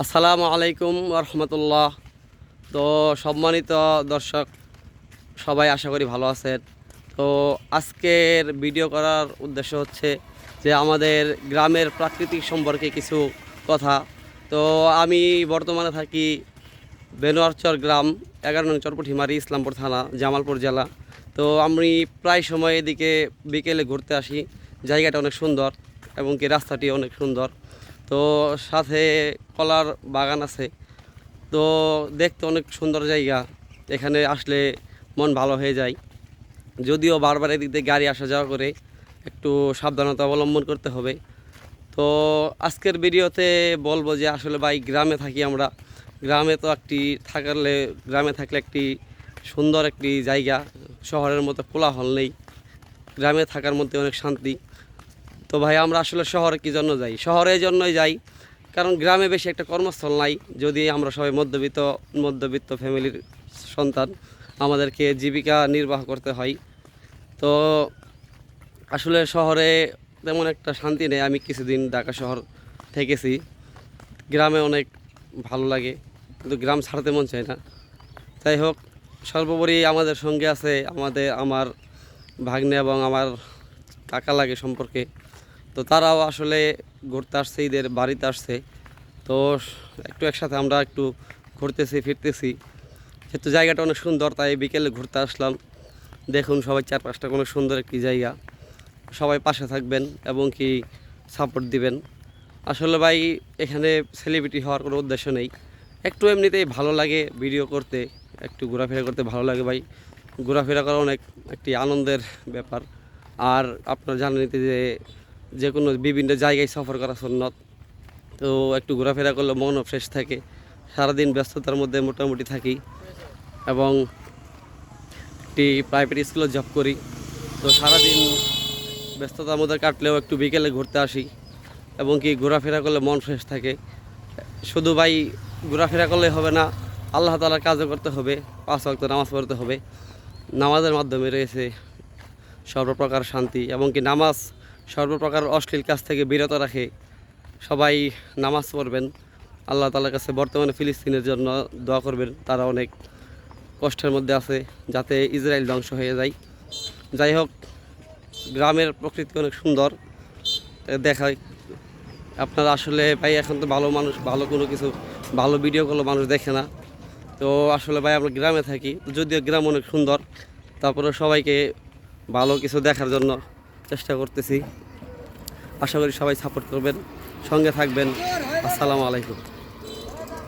আসসালামু আলাইকুম রহমতুল্লাহ। তো সম্মানিত দর্শক সবাই আশা করি ভালো আছেন। তো আজকের ভিডিও করার উদ্দেশ্য হচ্ছে যে আমাদের গ্রামের প্রাকৃতিক সম্পর্কে কিছু কথা। তো আমি বর্তমানে থাকি বেনোয়ারচর গ্রাম, 11 নং চরপুঠিমারি, ইসলামপুর থানা, জামালপুর জেলা। তো আমি প্রায় সময় এদিকে বিকেলে ঘুরতে আসি। জায়গাটা অনেক সুন্দর এবং কি রাস্তাটি অনেক সুন্দর। তো সাথে কলার বাগান আছে। তো দেখতে অনেক সুন্দর জায়গা। এখানে আসলে মন ভালো হয়ে যায়। যদিও বারবার এদিক দিয়ে গাড়ি আসা যাওয়া করে, একটু সাবধানতা অবলম্বন করতে হবে। তো আজকের ভিডিওতে বলবো যে আসলে ভাই গ্রামে থাকি আমরা। গ্রামে তো গ্রামে থাকলে একটি সুন্দর একটি জায়গা। শহরের মতো কোলাহল নেই, গ্রামে থাকার মধ্যে অনেক শান্তি। তো ভাই আমরা আসলে শহরে কী জন্য যাই? শহরে এই জন্যই যাই কারণ গ্রামে বেশি একটা কর্মস্থল নাই। যদি আমরা সবাই মধ্যবিত্ত ফ্যামিলির সন্তান, আমাদেরকে জীবিকা নির্বাহ করতে হয়। তো আসলে শহরে তেমন একটা শান্তি নেই। আমি কিছুদিন ঢাকা শহর থেকেছি, গ্রামে অনেক ভালো লাগে, কিন্তু গ্রাম ছাড়তে মন চায় না। যাই হোক, সর্বোপরি আমাদের সঙ্গে আছে আমার ভাগ্নে এবং আমার কাকা লাগে সম্পর্কে। তো তারাও আসলে ঘুরতে আসছে, ঈদের বাড়িতে আসছে। তো একটু একসাথে আমরা একটু ঘুরতেছি ফিরতেছি, যেহেতু জায়গাটা অনেক সুন্দর তাই বিকেলে ঘুরতে আসলাম। দেখুন সবাই, চারপাশটা কোনো সুন্দর একটি জায়গা। সবাই পাশে থাকবেন এবং কি সাপোর্ট দিবেন। আসলে ভাই এখানে সেলিব্রিটি হওয়ার কোনো উদ্দেশ্য নেই, একটু এমনিতেই ভালো লাগে ভিডিও করতে, একটু ঘোরাফেরা করতে ভালো লাগে ভাই। ঘোরাফেরা করা অনেক একটি আনন্দের ব্যাপার। আর আপনারা জানেন যে কোনো বিভিন্ন জায়গায় সফর করা সুন্নত। তো একটু ঘোরাফেরা করলে মনও ফ্রেশ থাকে। সারাদিন ব্যস্ততার মধ্যে মোটামুটি থাকি এবং একটি প্রাইভেট স্কুলে জব করি। তো সারাদিন ব্যস্ততার মধ্যে কাটলেও একটু বিকেলে ঘুরতে আসি এবং কি ঘোরাফেরা করলে মন ফ্রেশ থাকে। শুধু ভাই ঘোরাফেরা করলে হবে না, আল্লাহ তাআলার কাজও করতে হবে, 5 ওয়াক্ত নামাজ পড়তে হবে। নামাজের মাধ্যমে রয়েছে সর্বপ্রকার শান্তি এবং কি নামাজ সর্বপ্রকার অশ্লীল কাজ থেকে বিরত রাখে। সবাই নামাজ পড়বেন, আল্লাহ তাআলার কাছে বর্তমানে ফিলিস্তিনের জন্য দোয়া করবেন। তারা অনেক কষ্টের মধ্যে আছে, যাতে ইসরায়েল ধ্বংস হয়ে যায়। যাই হোক, গ্রামের প্রকৃতি অনেক সুন্দর দেখায়। আপনারা আসলে ভাই এখন তো ভালো মানুষ, ভালো কোনো কিছু ভালো ভিডিও করলে মানুষ দেখে না। তো আসলে ভাই আমরা গ্রামে থাকি, যদিও গ্রাম অনেক সুন্দর, তারপরে সবাইকে ভালো কিছু দেখার জন্য চেষ্টা করতেছি। আশা করি সবাই সাপোর্ট করবেন, সঙ্গে থাকবেন। আসসালামু আলাইকুম।